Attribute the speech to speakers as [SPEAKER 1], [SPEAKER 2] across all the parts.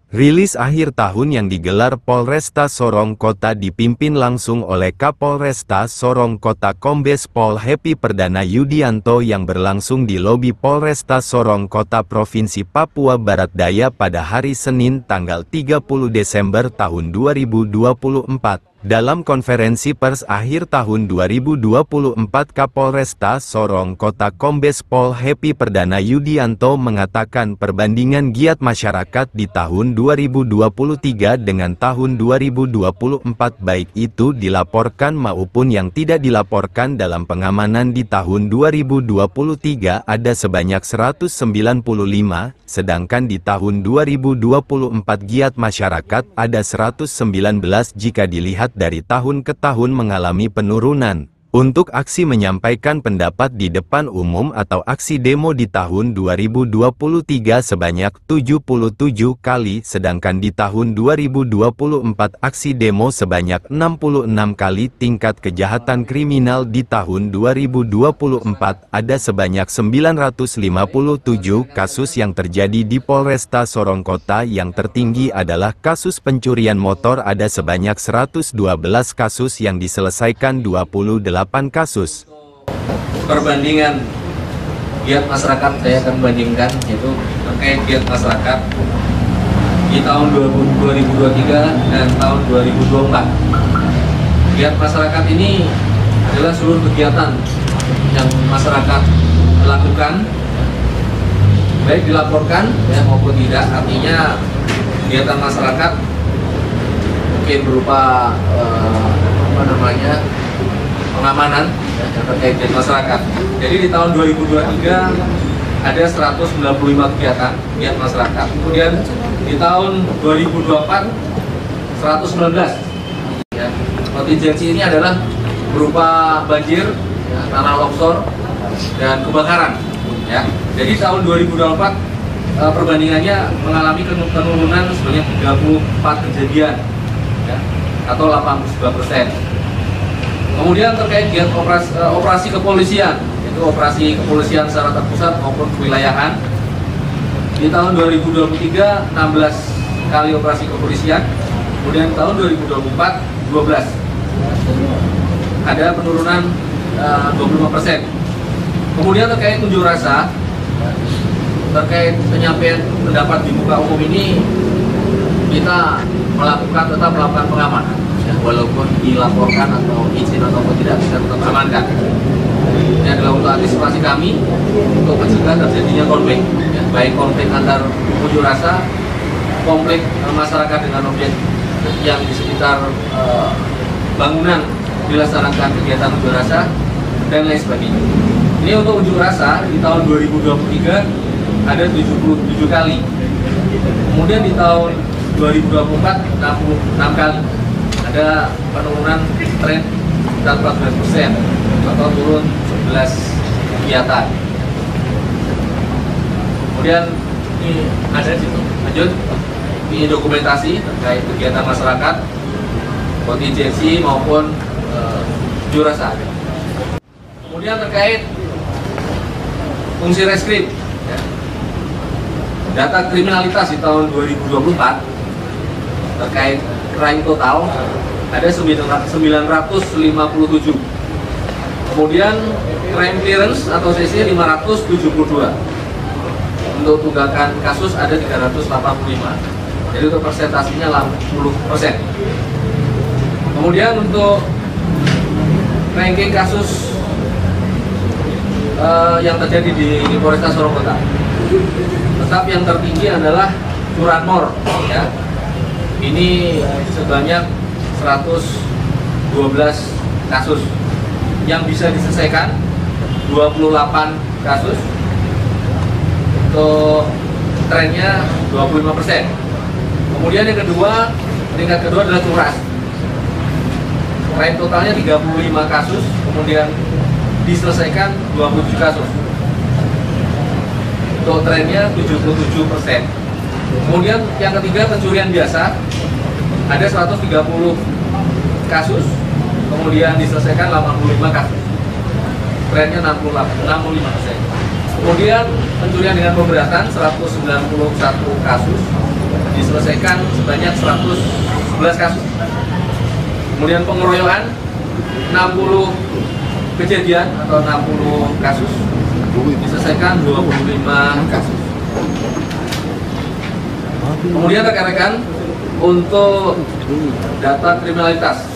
[SPEAKER 1] Rilis akhir tahun yang digelar Polresta Sorong Kota dipimpin langsung oleh Kapolresta Sorong Kota Kombes Pol Happy Perdana Yudianto yang berlangsung di lobi Polresta Sorong Kota Provinsi Papua Barat Daya pada hari Senin tanggal 30 Desember tahun 2024. Dalam konferensi pers akhir tahun 2024 Kapolresta Sorong Kota Kombes Pol Happy Perdana Yudianto mengatakan perbandingan giat masyarakat di tahun 2023 dengan tahun 2024 baik itu dilaporkan maupun yang tidak dilaporkan dalam pengamanan di tahun 2023 ada sebanyak 195, sedangkan di tahun 2024 giat masyarakat ada 119 jika dilihat dari tahun ke tahun mengalami penurunan. Untuk aksi menyampaikan pendapat di depan umum atau aksi demo di tahun 2023 sebanyak 77 kali, sedangkan di tahun 2024 aksi demo sebanyak 66 kali. Tingkat kejahatan kriminal di tahun 2024 ada sebanyak 957 kasus yang terjadi di Polresta Sorong Kota. Yang tertinggi adalah kasus pencurian motor, ada sebanyak 112 kasus yang diselesaikan 28 kasus.
[SPEAKER 2] Perbandingan giat masyarakat saya akan bandingkan, yaitu terkait giat masyarakat di tahun 2023 dan tahun 2024. Giat masyarakat ini adalah seluruh kegiatan yang masyarakat lakukan, baik dilaporkan ya maupun tidak. Artinya kegiatan masyarakat mungkin berupa pengamanan ya, terkait dengan masyarakat. Jadi di tahun 2023 ada 195 kegiatan masyarakat. Kemudian di tahun 2024 119. Ya. Kontingensi ini adalah berupa banjir, ya, tanah longsor dan kebakaran. Ya. Jadi tahun 2024 perbandingannya mengalami penurunan sebanyak 34 kejadian, ya, atau 82%. Kemudian terkait giat operasi kepolisian, yaitu operasi kepolisian secara terpusat maupun kewilayahan. Di tahun 2023 16 kali operasi kepolisian, kemudian tahun 2024 12. Ada penurunan 25%. Kemudian terkait unjuk rasa, terkait penyampaian pendapat di muka umum ini, kita tetap melakukan pengamanan. Ya, walaupun dilaporkan atau izin ataupun tidak, kita tetap amankan. Ini adalah untuk antisipasi kami untuk mencegah terjadinya konflik, ya, baik konflik antar unjuk rasa, konflik masyarakat dengan objek yang di sekitar bangunan dilaksanakan kegiatan unjuk rasa dan lain sebagainya. Ini untuk unjuk rasa di tahun 2023 ada 77 kali. Kemudian di tahun 2024 66 kali. Ada penurunan tren sekitar 14% atau turun 11 kegiatan. Kemudian ini ada di situ. Lanjut, ini dokumentasi terkait kegiatan masyarakat, kontingensi maupun unjuk rasa. Kemudian terkait fungsi reskrim, ya. Data kriminalitas di tahun 2024 terkait crime total ada 957. Kemudian crime clearance atau CC 572. Untuk tunggakan kasus ada 385. Jadi untuk persentasenya 80%. Kemudian untuk ranking kasus yang terjadi di Polresta Sorong Kota, tetap yang tertinggi adalah curanmor, ya. Ini sebanyak 112 kasus yang bisa diselesaikan 28 kasus. Untuk trennya 25%. Kemudian yang kedua, peringkat kedua adalah curas. Crime totalnya 35 kasus, kemudian diselesaikan 27 kasus. Untuk trennya 77%. Kemudian yang ketiga, pencurian biasa, ada 130 kasus, kemudian diselesaikan 85 kasus. Trennya 65%. Kemudian pencurian dengan pemberatan 191 kasus, diselesaikan sebanyak 111 kasus. Kemudian pengeroyokan 60 kejadian atau 60 kasus, diselesaikan 25 kasus. Kemudian rekan-rekan, untuk data kriminalitas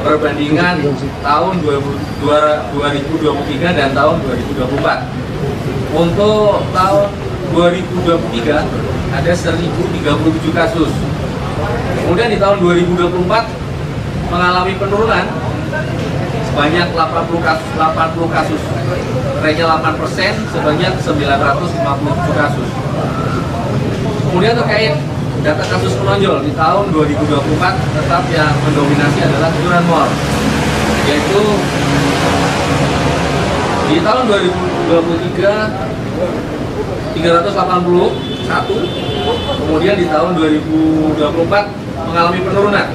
[SPEAKER 2] perbandingan tahun 2023 dan tahun 2024. Untuk tahun 2023 ada 1037 kasus. Kemudian di tahun 2024 mengalami penurunan sebanyak 80 kasus. Trennya 8%, sebanyak 957 kasus. Kemudian terkait data kasus menonjol di tahun 2024, tetap yang mendominasi adalah curanmor, yaitu di tahun 2023 381, kemudian di tahun 2024 mengalami penurunan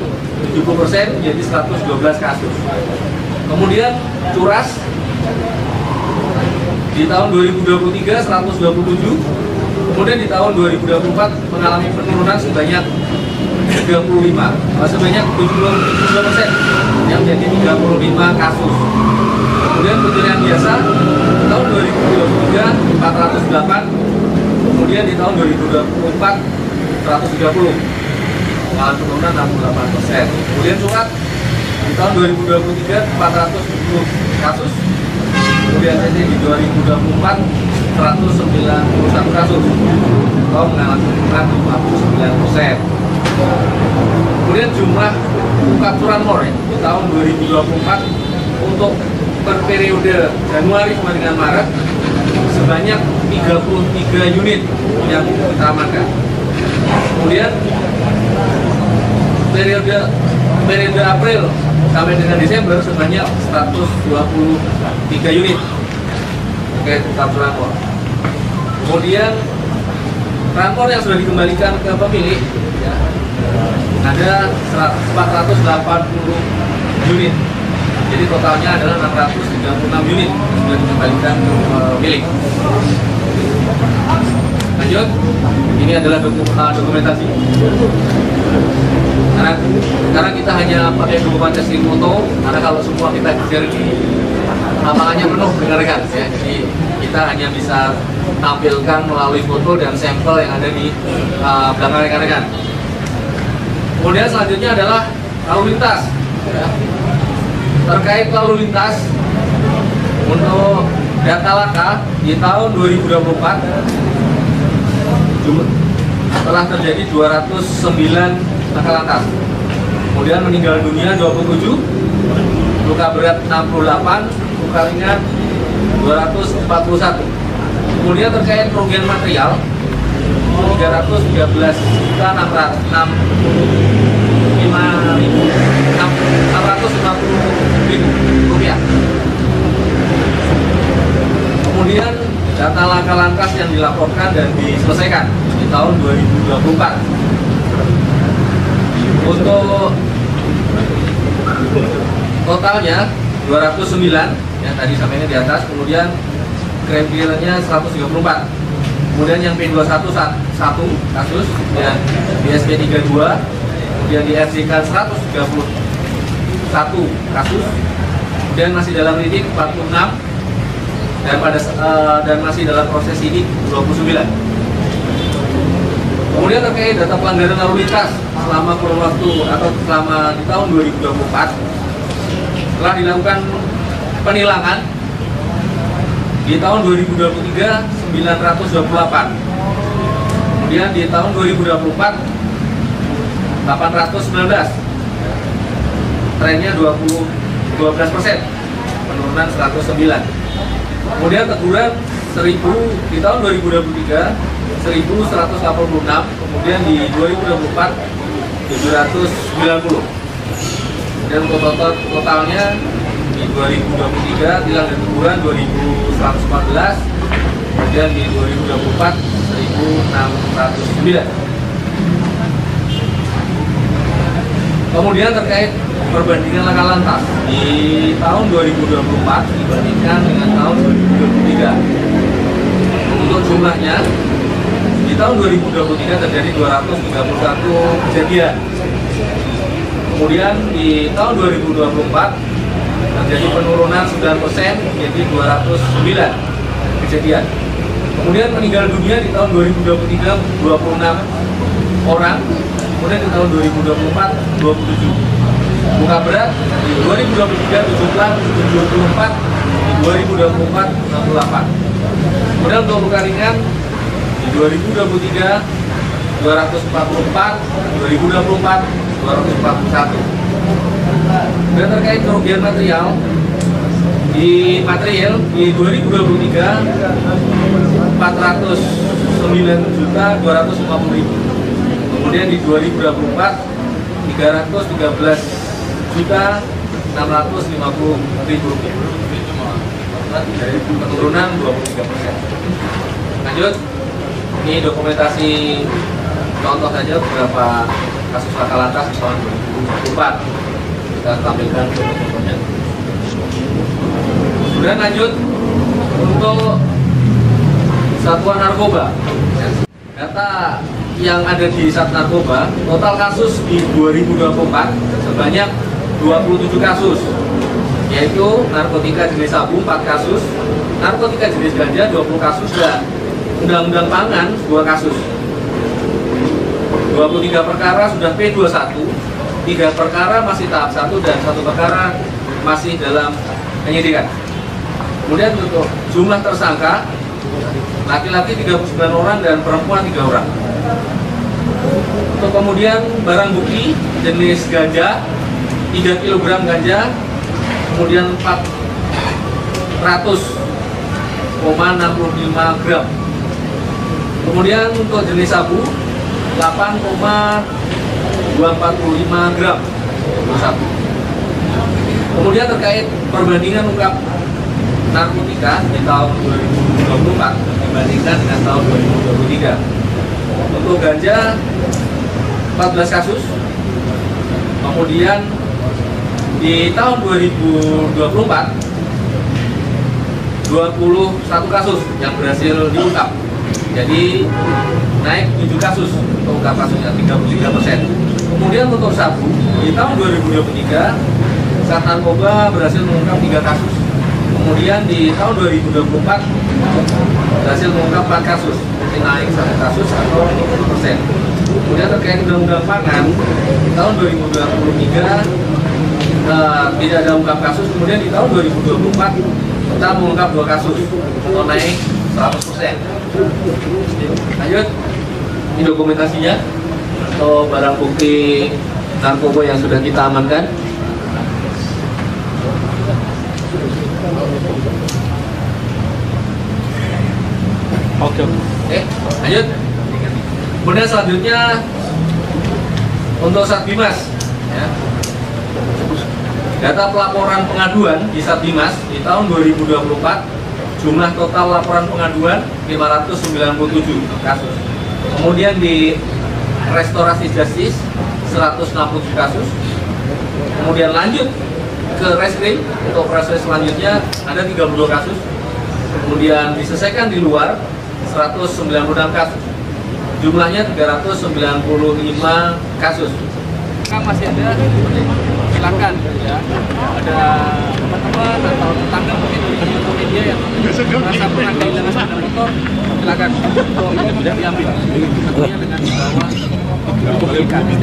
[SPEAKER 2] 70% menjadi 112 kasus. Kemudian curas di tahun 2023 127, kemudian di tahun 2024 mengalami penurunan sebanyak 70% yang menjadi 35 kasus. Kemudian pencurian biasa di tahun 2023 408, kemudian di tahun 2024 130, mengalami penurunan 68%. Kemudian surat di tahun 2023 410 kasus, kemudian di 2024 191 kasus, atau mengalami penurunan 59%. Kemudian jumlah ungkap curanmor di tahun 2024 untuk periode Januari sampai dengan Maret sebanyak 33 unit yang kita amankan. Kemudian periode April sampai dengan Desember sebanyak 123 unit terkait ungkap curanmor. Kemudian rampor yang sudah dikembalikan ke pemilik ya, ada 480 unit. Jadi totalnya adalah 636 unit sudah dikembalikan ke pemilik. Lanjut, ini adalah dokumentasi. Karena kita hanya pakai dokumentasi foto, karena kalau semua kita kejar di lapangannya penuh rekan-rekan ya. Jadi kita hanya bisa tampilkan melalui foto dan sampel yang ada di belakang rekan-rekan. Kemudian selanjutnya adalah lalu lintas ya. Terkait lalu lintas untuk data laka di tahun 2024 telah terjadi 209 laka lantas. Kemudian meninggal dunia 27, luka berat 68, luka ringan 241. Kemudian terkait kerugian material 313.650.000 rupiah. Kemudian data laka lantas yang dilaporkan dan diselesaikan di tahun 2024 untuk totalnya 209 yang tadi sampainya di atas, kemudian kredibilnya 134. Kemudian yang P21 1 kasus, dan di SP32, kemudian di RJK 131 kasus, kemudian masih dalam lidik 46, dan masih dalam proses sidik 29. Kemudian terkait data pelanggaran lalu lintas selama kurun waktu atau selama di tahun 2024 telah dilakukan penilangan di tahun 2023 928, kemudian di tahun 2024 819, trennya 12%, penurunan 109. Kemudian teguran 1000 di tahun 2023 1186, kemudian di 2024 790. Dan totalnya di 2023 tilang dan teguran 2114, kemudian di 2024 1609. Kemudian terkait perbandingan laka lantas di tahun 2024 dibandingkan dengan tahun 2023. Untuk jumlahnya, di tahun 2023 terjadi 231 kejadian. Kemudian di tahun 2024 terjadi penurunan 9% menjadi 209 kejadian. Kemudian meninggal dunia di tahun 2023 26 orang. Kemudian di tahun 2024 27. Luka berat di 2023 74, di 2024 68. Kemudian untuk luka ringan di 2023 244, 2024 241. Dan terkait kerugian material di 2023 409.250.000. Kemudian di 2024 313.650.000 rupiah. Dari penurunan 23%. Lanjut, ini dokumentasi contoh saja beberapa kasus laka lantas di tahun 2024. Kita tampilkan foto-fotonya. Kemudian lanjut untuk satuan narkoba. Data yang ada di Sat Narkoba, total kasus di 2024 sebanyak 27 kasus, yaitu narkotika jenis sabu 4 kasus, narkotika jenis ganja 20 kasus, dan undang-undang pangan 2 kasus. 23 perkara sudah P21, 3 perkara masih tahap 1 dan 1 perkara masih dalam penyidikan. Kemudian untuk jumlah tersangka, laki-laki 39 orang dan perempuan 3 orang. Untuk kemudian barang bukti jenis ganja 3 kg ganja, kemudian 400,65 gram. Kemudian untuk jenis sabu 8,245 gram sabu. Kemudian terkait perbandingan ungkap narkotika di tahun 2024 dibandingkan dengan tahun 2023. Untuk ganja 14 kasus. Kemudian di tahun 2024 21 kasus yang berhasil diungkap. Jadi naik 7 kasus untuk ungkap kasusnya 33%. Kemudian untuk sabu di tahun 2023 Sat Narkoba berhasil mengungkap 3 kasus. Kemudian di tahun 2024 berhasil mengungkap 4 kasus, naik 1 kasus atau 50%. Kemudian terkait undang-undang pangan di tahun 2023 tidak ada ungkap kasus. Kemudian di tahun 2024 kita mengungkap 2 kasus atau naik 100%. Lanjut, ini dokumentasinya atau barang bukti narkoba yang sudah kita amankan. Oke, lanjut. Kemudian selanjutnya untuk Satbimas, ya. Data pelaporan pengaduan di Satbimas di tahun 2024 jumlah total laporan pengaduan 597 kasus. Kemudian di restorasi justice 160 kasus. Kemudian lanjut ke reskrim, untuk proses selanjutnya ada 32 kasus. Kemudian diselesaikan di luar 196 kasus. Jumlahnya 395 kasus. Masih ada, silakan ya. Ada teman-teman atau tetangga mungkin atau media yang merasa pernah kehilangan sepeda motor, silakan untuk itu tidak diambil. Tentunya dengan membawa bukti KTP.